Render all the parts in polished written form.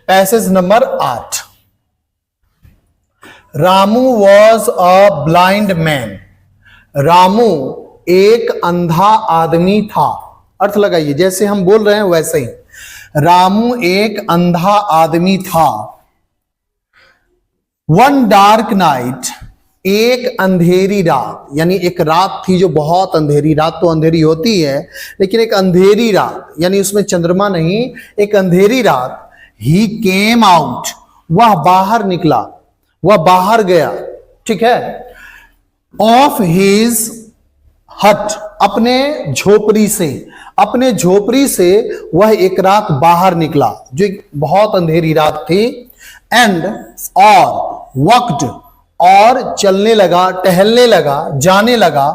Passage number 8। Ramu was a blind man. Ramu एक अंधा आदमी था। अर्थ लगाइए, जैसे हम बोल रहे हैं वैसे ही। रामू एक अंधा आदमी था। वन डार्क नाइट, एक अंधेरी रात, यानी एक रात थी जो बहुत अंधेरी, रात तो अंधेरी होती है लेकिन एक अंधेरी रात यानी उसमें चंद्रमा नहीं, एक अंधेरी रात। ही केम आउट, वह बाहर निकला, वह बाहर गया, ठीक है। ऑफ हिज हट, अपने झोपड़ी से, अपने झोपड़ी से वह एक रात बाहर निकला जो एक बहुत अंधेरी रात थी। एंड और वक्त, और चलने लगा, टहलने लगा, जाने लगा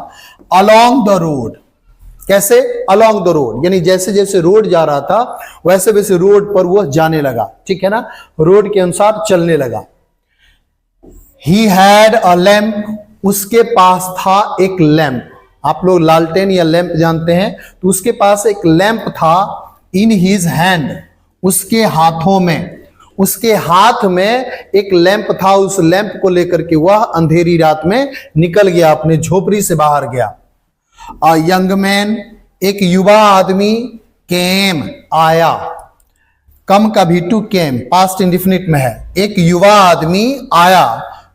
अलोंग द रोड। कैसे? अलोंग द रोड, यानी जैसे जैसे रोड जा रहा था वैसे वैसे रोड पर वह जाने लगा, ठीक है ना, रोड के अनुसार चलने लगा। ही हैड अ लैम्प, उसके पास था एक लैंप। आप लोग लालटेन या लैंप जानते हैं, तो उसके पास एक लैंप था। इन हिज हैंड, उसके हाथों में, उसके हाथ में एक लैंप था। उस लैंप को लेकर के वह अंधेरी रात में निकल गया, अपने झोपड़ी से बाहर गया। अ यंग मैन, एक युवा आदमी, केम, आया। कम का भी टू केम पास्ट इंडिफिनिट में है। एक युवा आदमी आया।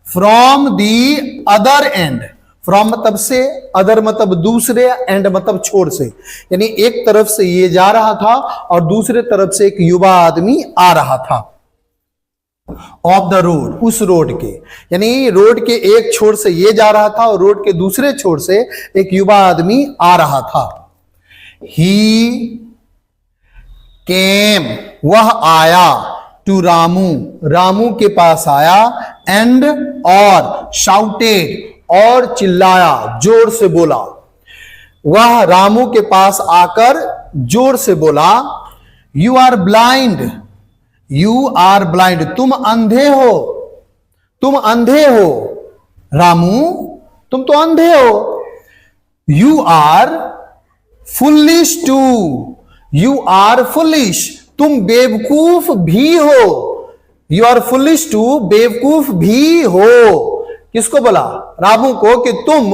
From the other and, from मतलब से, अदर मतलब दूसरे, एंड मतलब छोर से, यानी एक तरफ से ये जा रहा था और दूसरे तरफ से एक युवा आदमी आ रहा था। ऑफ द रोड, उस रोड के, यानी रोड के एक छोर से ये जा रहा था और रोड के दूसरे छोर से एक युवा आदमी आ रहा था। ही केम, वह आया। टू रामू, रामू के पास आया। एंड और शाउटेड, और चिल्लाया, जोर से बोला। वह रामू के पास आकर जोर से बोला, you are blind, you are blind, तुम अंधे हो, तुम अंधे हो। रामू, तुम तो अंधे हो। You are foolish too, you are foolish, तुम बेवकूफ भी हो। यू आर फुलिश टू, बेवकूफ भी हो। किसको बोला? रामू को, कि तुम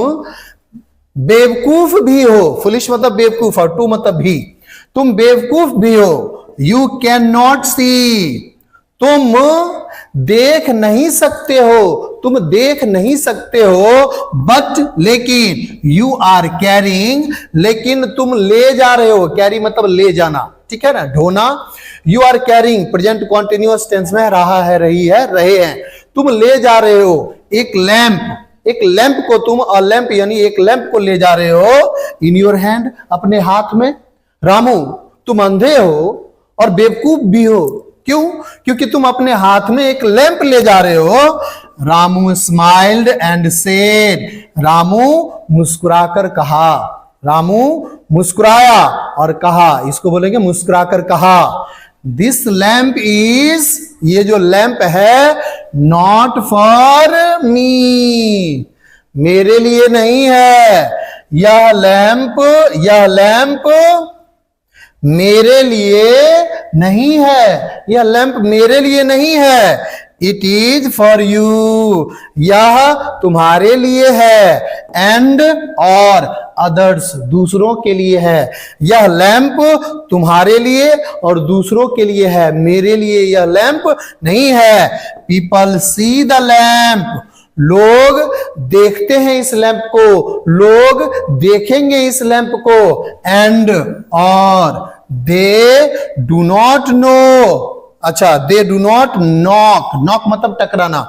बेवकूफ भी हो। फुलिश मतलब बेवकूफ और टू मतलब भी, तुम बेवकूफ भी हो। यू कैन नॉट सी, तुम देख नहीं सकते हो, तुम देख नहीं सकते हो। बट लेकिन, यू आर कैरिंग, लेकिन तुम ले जा रहे हो। कैरी मतलब ले जाना, ठीक है ना, ढोना। You are carrying present continuous tense में रहा है, रही है, रहे हैं। तुम ले जा रहे हो एक लैंप, एक लैंप को तुम, अ लैंप यानी एक लैंप को ले जा रहे हो। इन योर हैंड, अपने हाथ में। रामू, तुम अंधे हो और बेवकूफ भी हो। क्यों? क्योंकि तुम अपने हाथ में एक लैंप ले जा रहे हो। Ramu smiled and said, Ramu मुस्कुराकर कहा। रामू मुस्कुराया और कहा, इसको बोलेंगे मुस्कुराकर कहा। दिस लैंप इज, ये जो लैंप है, नॉट फॉर मी, मेरे लिए नहीं है। यह लैंप मेरे लिए नहीं है, यह लैंप मेरे लिए नहीं है। इट इज फॉर यू, यह तुम्हारे लिए है। एंड और अदर्स, दूसरों के लिए है। यह लैंप तुम्हारे लिए और दूसरों के लिए है, मेरे लिए यह लैंप नहीं है। पीपल सी द लैंप, लोग देखते हैं इस लैंप को, लोग देखेंगे इस लैंप को। एंड और दे डू नॉट नो, अच्छा, they do not knock, knock मतलब टकराना,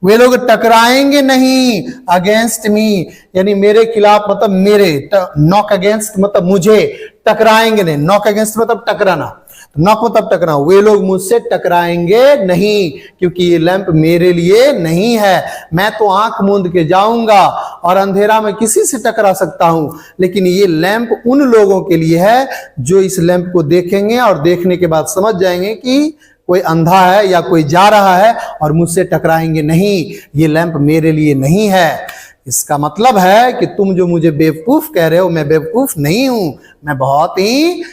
वे लोग टकराएंगे नहीं। अगेंस्ट मी यानी मेरे खिलाफ, मतलब मेरे, नॉक अगेंस्ट मतलब मुझे, टकराएंगे नहीं। नॉक अगेंस्ट मतलब टकराना, नॉक मतलब टकराना। वे लोग मुझसे टकराएंगे नहीं, क्योंकि ये लैंप मेरे लिए नहीं है। मैं तो आंख मूंद के जाऊंगा और अंधेरा में किसी से टकरा सकता हूं, लेकिन ये लैंप उन लोगों के लिए है जो इस लैंप को देखेंगे और देखने के बाद समझ जाएंगे कि कोई अंधा है या कोई जा रहा है और मुझसे टकराएंगे नहीं, ये लैंप मेरे लिए नहीं है। इसका मतलब है कि तुम जो मुझे बेवकूफ कह रहे हो, मैं बेवकूफ नहीं हूं, मैं बहुत ही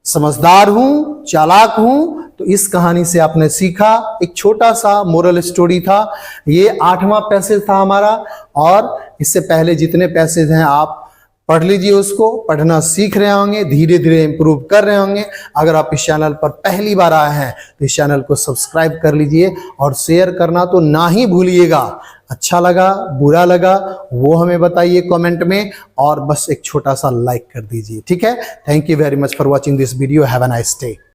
समझदार हूं, चालाक हूं। तो इस कहानी से आपने सीखा, एक छोटा सा मोरल स्टोरी था। ये 8वां पैसेज था हमारा, और इससे पहले जितने पैसेज हैं आप पढ़ लीजिए, उसको पढ़ना सीख रहे होंगे, धीरे धीरे इंप्रूव कर रहे होंगे। अगर आप इस चैनल पर पहली बार आए हैं तो इस चैनल को सब्सक्राइब कर लीजिए और शेयर करना तो ना ही भूलिएगा। अच्छा लगा, बुरा लगा, वो हमें बताइए कमेंट में, और बस एक छोटा सा लाइक कर दीजिए। ठीक है, thank you very much for watching this video. Have a nice day.